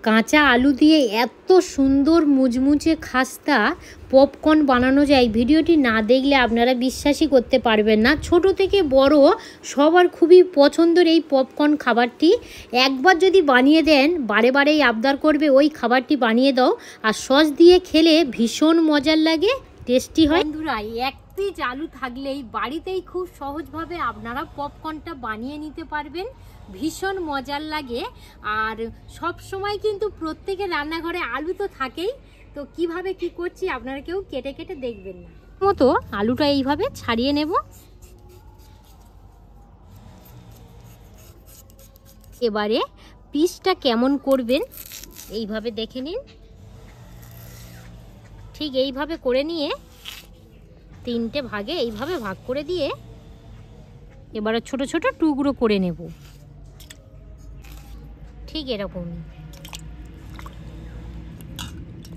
কাঁচা আলু দিয়ে এত সুন্দর মুচমুচে খাস্তা পপকর্ন বানানো যায়, ভিডিওটি না দেখলে আপনারা বিশ্বাসই করতে পারবেন না। ছোট থেকে বড় সবার খুবই পছন্দের এই পপকর্ন খাবারটি একবার যদি বানিয়ে দেন বারে বারেই আবদার করবে ওই খাবারটি বানিয়ে দাও। আর সস দিয়ে খেলে ভীষণ মজার লাগে, টেস্টি হয়। বন্ধুরা, এক পিস আলু থাকলেই বাড়িতেই খুব সহজভাবে আপনারা পপকর্নটা বানিয়ে নিতে পারবেন, ভীষণ মজার লাগে। আর সব সময় কিন্তু প্রত্যেকের রান্নাঘরে আলু তো থাকেই, তো কিভাবে কি করছি আপনারা কেউ কেটে কেটে দেখবেন না। মতো আলুটা এইভাবে ছাড়িয়ে নেব। এবারে পিসটা কেমন করবেন এইভাবে দেখে নিন। ঠিক এইভাবে করে নিয়ে তিনটে ভাগে এইভাবে ভাগ করে দিয়ে এবারে ছোট ছোট টুকরো করে নেব। ঠিক এরকম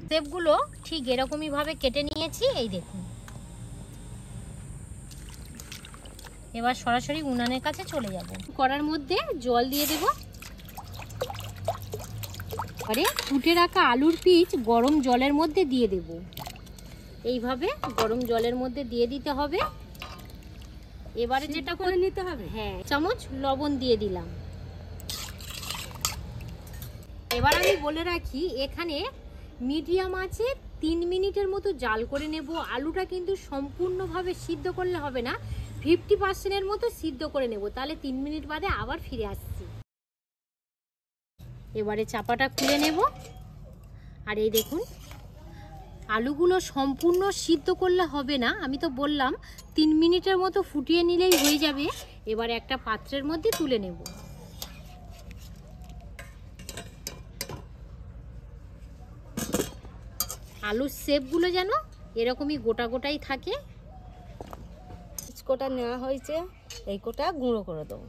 শেপগুলো ঠিক এরকমই ভাবে কেটে নিয়েছি, এই দেখুন। এবার সরাসরি উনানের কাছে চলে যাব। কড়ার মধ্যে জল দিয়ে দেব। আরে ফুটে রাখা আলুর পিস গরম জলের মধ্যে দিয়ে দেব। এইভাবে গরম জলের মধ্যে দিয়ে দিতে হবে। এবারে যেটা করে নিতে হবে, হ্যাঁ, চামচ লবণ দিয়ে দিলাম। এবার আমি বলে রাখি, এখানে মিডিয়াম আছে 3 মিনিটের মতো জাল করে নেব। আলুটা কিন্তু সম্পূর্ণভাবে সিদ্ধ করলে হবে না, 50%-এর মতো সিদ্ধ করে নেব, তাহলে 3 মিনিট বাদে আবার ফিরে আসছি। এবারে চাপাটা খুলে নেব। আর এই দেখুন, আলুগুলো সম্পূর্ণ সিদ্ধ করলে হবে না, আমি তো বললাম 3 মিনিটের মতো ফুটিয়ে নিলেই হয়ে যাবে। এবার একটা পাত্রের মধ্যে তুলে নেব। আলুর শেপগুলো যেন এরকমই গোটা গোটাই থাকে। কোটা নেওয়া হয়েছে, এই কোটা গুঁড়ো করে দেবো।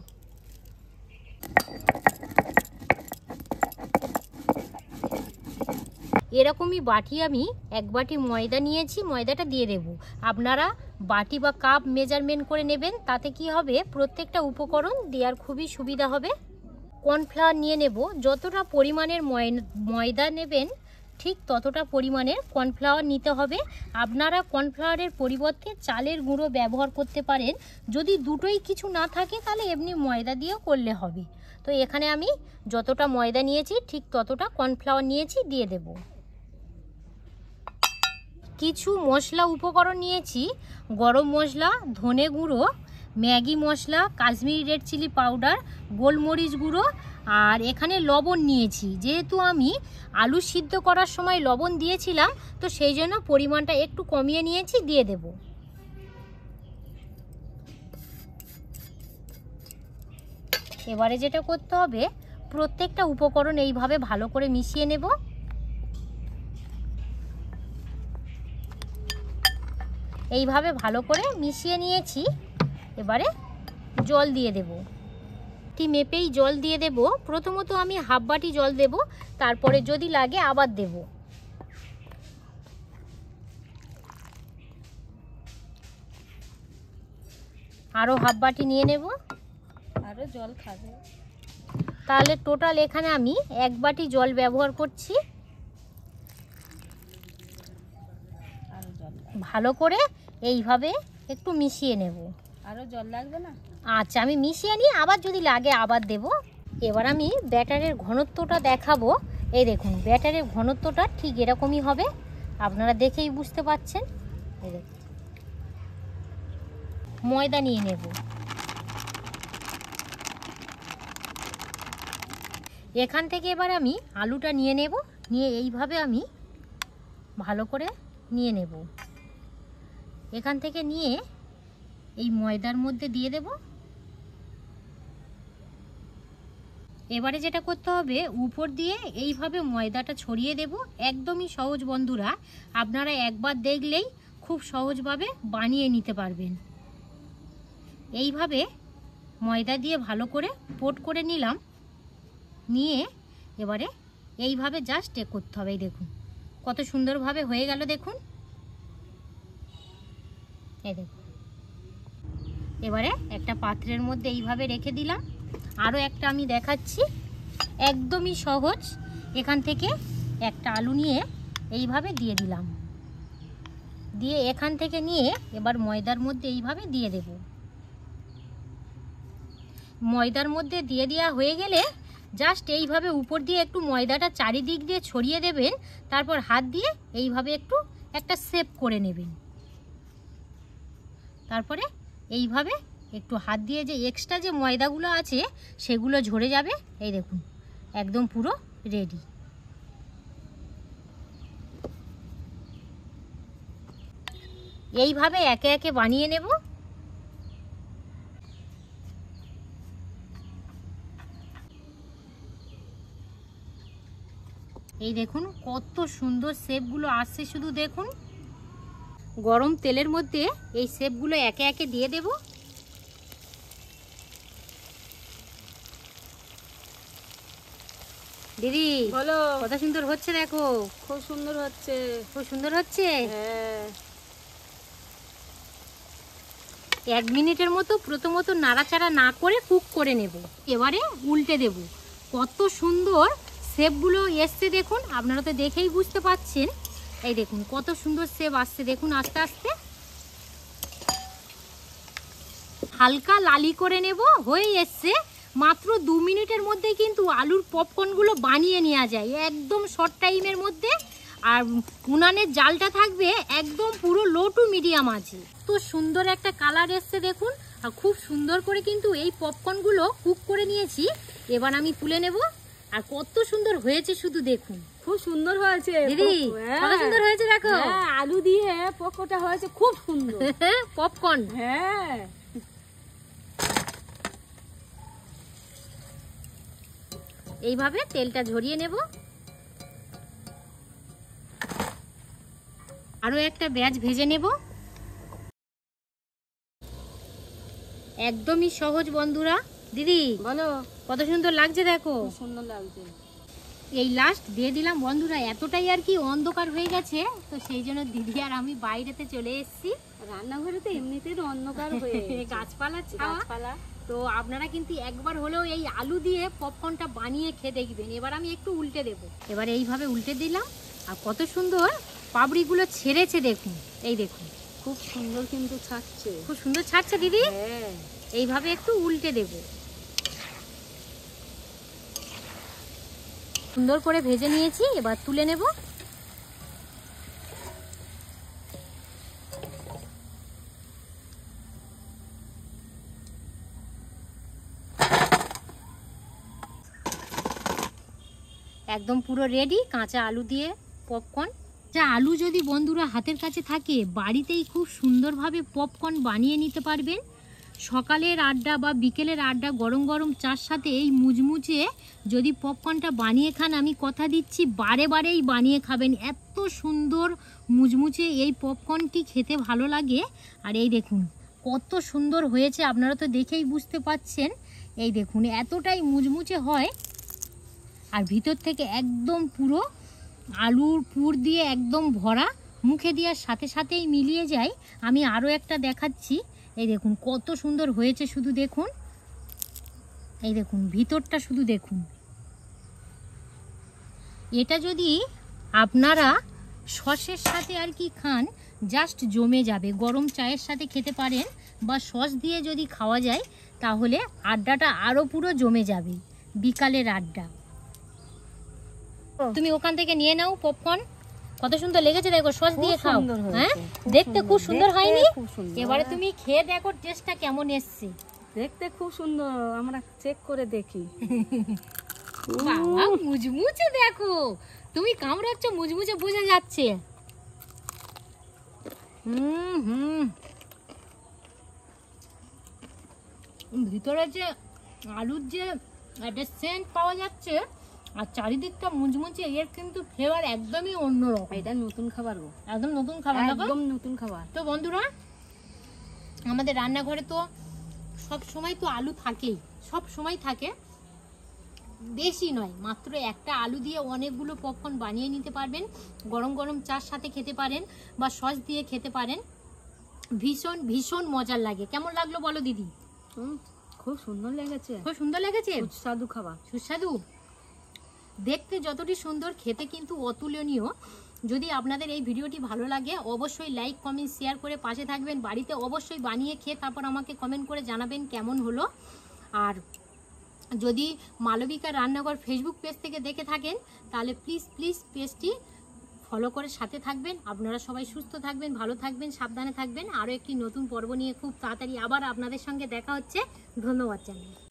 এরকমই বাটি আমি 1 বাটি ময়দা নিয়েছি, ময়দাটা দিয়ে দেব। আপনারা বাটি বা কাপ মেজারমেন্ট করে নেবেন, তাতে কি হবে প্রত্যেকটা উপকরণ দেওয়ার খুবই সুবিধা হবে। কর্নফ্লাওয়ার নিয়ে নেব। যতটা পরিমাণের ময়দা নেবেন ঠিক ততটা পরিমাণের কর্নফ্লাওয়ার নিতে হবে। আপনারা কর্নফ্লাওয়ারের পরিবর্তে চালের গুঁড়ো ব্যবহার করতে পারেন। যদি দুটোই কিছু না থাকে তাহলে এমনি ময়দা দিয়েও করলে হবে। তো এখানে আমি যতটা ময়দা নিয়েছি ঠিক ততটা কর্নফ্লাওয়ার নিয়েছি, দিয়ে দেব। কিছু মশলা উপকরণ নিয়েছি, গরম মশলা, ধনে গুঁড়ো, ম্যাগি মশলা, কাশ্মীরি রেড চিলি পাউডার, গোলমরিচ গুঁড়ো, আর এখানে লবণ নিয়েছি। যেহেতু আমি আলু সিদ্ধ করার সময় লবণ দিয়েছিলাম, তো সেই জন্য পরিমাণটা একটু কমিয়ে নিয়েছি, দিয়ে দেব। এবারে যেটা করতে হবে, প্রত্যেকটা উপকরণ এইভাবে ভালো করে মিশিয়ে নেব। এইভাবে ভালো করে মিশিয়ে নিয়েছি। এবারে জল দিয়ে দেব। মেপেই জল দিয়ে দেব। প্রথমত আমি হাফ বাটি জল দেব, তারপরে যদি লাগে আবার দেব। আরও হাফ বাটি নিয়ে নেব। আরও জল খাবে, তাহলে টোটাল এখানে আমি 1 বাটি জল ব্যবহার করছি। ভালো করে এইভাবে একটু মিশিয়ে নেব। আরও জল লাগবে না? আচ্ছা, আমি মিশিয়ে নিই, আবার যদি লাগে আবার দেব। এবার আমি ব্যাটারের ঘনত্বটা দেখাবো। এই দেখুন, ব্যাটারের ঘনত্বটা ঠিক এরকমই হবে, আপনারা দেখেই বুঝতে পাচ্ছেন। এই দেখুন, ময়দা নিয়ে নেব। এখান থেকে এবার আমি আলুটা নিয়ে নেব, নিয়ে এইভাবে আমি ভালো করে নিয়ে নেব। এখান থেকে নিয়ে এই ময়দার মধ্যে দিয়ে দেব। এবারে যেটা করতে হবে, উপর দিয়ে এইভাবে ময়দাটা ছড়িয়ে দেব। একদমই সহজ বন্ধুরা, আপনারা একবার দেখলেই খুব সহজভাবে বানিয়ে নিতে পারবেন। এইভাবে ময়দা দিয়ে ভালো করে কোট করে নিলাম, নিয়ে এবারে এইভাবে জাস্ট করতে হবে। দেখুন কত সুন্দরভাবে হয়ে গেল, দেখুন। এই দেখুন, এবারে একটা পাত্রের মধ্যে এইভাবে রেখে দিলাম। আরও একটা আমি দেখাচ্ছি, একদমই সহজ। এখান থেকে একটা আলু নিয়ে এইভাবে দিয়ে দিলাম, দিয়ে এখান থেকে নিয়ে এবার ময়দার মধ্যে এইভাবে দিয়ে দেব। ময়দার মধ্যে দিয়ে দেওয়া হয়ে গেলে জাস্ট এইভাবে উপর দিয়ে একটু ময়দাটা চারিদিক দিয়ে ছড়িয়ে দেবেন, তারপর হাত দিয়ে এইভাবে একটু একটা শেপ করে নেবেন। তারপরে এইভাবে একটু হাত দিয়ে যে এক্সট্রা যে ময়দাগুলো আছে সেগুলো ঝরে যাবে। এই দেখুন একদম পুরো রেডি। এইভাবে একে একে বানিয়ে নেব। এই দেখুন কত সুন্দর শেপগুলো আসছে, শুধু দেখুন। গরম তেলের মধ্যে এই শেপগুলো একে একে দিয়ে দেব। দিদি বলো। কত সুন্দর হচ্ছে, দেখো খুব সুন্দর হচ্ছে। খুব সুন্দর হচ্ছে। হ্যাঁ, 1 মিনিটের মতো প্রথমত নাড়াচাড়া না করে কুক করে নেব। এবারে উল্টে দেব। কত সুন্দর শেপগুলো এসছে দেখুন, আপনারা তো দেখেই বুঝতে পাচ্ছেন। এই দেখুন কত সুন্দর শেপ আসছে, দেখুন আস্তে আস্তে হালকা লালি করে নেব। হয়ে এসছে। মাত্র 2 মিনিটের মধ্যেই কিন্তু আলুর পপকর্নগুলো বানিয়ে নেওয়া যায় একদম শর্ট টাইমের মধ্যে। আর উনানের জালটা থাকবে একদম পুরো লো টু মিডিয়াম আছে। তো সুন্দর একটা কালার এসছে দেখুন। আর খুব সুন্দর করে কিন্তু এই পপকর্নগুলো কুক করে নিয়েছি। এবার আমি তুলে নেব। আর কত সুন্দর হয়েছে শুধু দেখুন। খুব সুন্দর হয়েছে দিদি হ্যাঁ। কত সুন্দর হয়েছে দেখো। হ্যাঁ, আলু দিয়ে পকোড়া হয়েছে খুব সুন্দর। পপকর্ন। হ্যাঁ, এইভাবে তেলটা ঝরিয়ে নেব। আরো একটা ব্যাচ ভেজে নেব। একদমই সহজ বন্ধুরা। দিদি বলো। কত সুন্দর লাগছে দেখো। খুব সুন্দর লাগছে। এই লাস্ট দিয়ে দিলাম বন্ধুরা। এতটাই আর কি অন্ধকার হয়ে গেছে, তো সেই জন্য দিদি আর আমি বাইরেতে চলে এসেছি। রান্নাঘরে তো এমনিতেই তো অন্ধকার হয়ে গাছপালা ছাওয়া। গাছপালা। তো আপনারা কিন্তু একবার হলেও এই আলু দিয়ে পপকর্নটা বানিয়ে খেয়ে দেখবেন। এবার আমি একটু উল্টে দেব। এবার এইভাবে উল্টে দিলাম। আর কত সুন্দর পাপড়িগুলো ছেড়েছে দেখুন। এই দেখুন খুব সুন্দর কিন্তু ছাড়ছে। খুব সুন্দর ছাড়ছে দিদি। হ্যাঁ, এইভাবে একটু উল্টে দেব। সুন্দর করে ভেজে নিয়েছি, এবার তুলে নেব। একদম পুরো রেডি কাঁচা আলু দিয়ে পপকর্ন। যা আলু যদি বন্ধুরা হাতের কাছে থাকে বাড়িতেই খুব সুন্দরভাবে পপকর্ন বানিয়ে নিতে পারবেন। সকালের আড্ডা বা বিকেলের আড্ডা গরম গরম চার সাথে এই মুচমুচে যদি পপকর্নটা বানিয়ে খান, আমি কথা দিচ্ছি বারে বারেই বানিয়ে খাবেন। এত সুন্দর মুচমুচে এই পপকর্নটি খেতে ভালো লাগে। আর এই দেখুন কত সুন্দর হয়েছে, আপনারা তো দেখেই বুঝতে পাচ্ছেন। এই দেখুন এতটাই মুচমুচে হয়। আর ভিতর থেকে একদম পুরো আলুর পুর দিয়ে একদম ভরা, মুখে দেওয়ার সাথে সাথেই মিলিয়ে যায়। আমি আরও একটা দেখাচ্ছি। এই দেখুন কত সুন্দর হয়েছে শুধু দেখুন। এই দেখুন ভিতরটা শুধু দেখুন। এটা যদি আপনারা সসের সাথে আর কি খান জাস্ট জমে যাবে। গরম চায়ের সাথে খেতে পারেন বা সস দিয়ে যদি খাওয়া যায় তাহলে আড্ডাটা আরও পুরো জমে যাবে। বিকালের আড্ডা। তুমি ওখান থেকে নিয়ে নাও পপকর্ন। কত সুন্দর লেগেছে দেখো, সস দিয়ে খাও। হ্যাঁ দেখতে খুব সুন্দর হয়নি? এবারে তুমি খেয়ে দেখো টেস্টটা কেমন এসছে। দেখতে খুব সুন্দর, আমরা চেক করে দেখি। বাবা মুচমুচে দেখো, তুমি কামড়াচ্ছ মুচমুচে বোঝা যাচ্ছে। ভিতরে যে আলুর যে একটা সেন্ট পাওয়া যাচ্ছে আর চারিদিকটা মুচমুচে, এর কিন্তু ফ্লেভার একদমই অন্যরকম। এটা নতুন খাবার গো, একদম নতুন খাবার। একদম নতুন খাবার। তো বন্ধুরা আমাদের রান্নাঘরে তো সব সময় তো আলু থাকেই, সব সময় থাকে। বেশি নয়, মাত্র একটা আলু দিয়ে অনেকগুলো পপকর্ন বানিয়ে নিতে পারবেন। গরম গরম চার সাথে খেতে পারেন বা সস দিয়ে খেতে পারেন। ভীষণ ভীষণ মজার লাগে। কেমন লাগলো বলো দিদি? খুব সুন্দর লেগেছে। খুব সুন্দর লেগেছে, সুস্বাদু খাবার। সুস্বাদু। দেখতে যতটি সুন্দর, খেতে কিন্তু অতুলনীয়। যদি আপনাদের এই ভিডিওটি ভালো লাগে অবশ্যই লাইক কমেন্ট শেয়ার করে পাশে থাকবেন। বাড়িতে অবশ্যই বানিয়ে খেয়ে তারপর আমাকে কমেন্ট করে জানাবেন কেমন হলো। আর যদি মালবিকা রান্নাঘর ফেসবুক পেজ থেকে দেখে থাকেন তাহলে প্লিজ পেজটি ফলো করে সাথে থাকবেন। আপনারা সবাই সুস্থ থাকবেন, ভালো থাকবেন, সাবধানে থাকবেন। আরও একটি নতুন পর্ব নিয়ে খুব তাড়াতাড়ি আবার আপনাদের সঙ্গে দেখা হচ্ছে। ধন্যবাদ জানাই।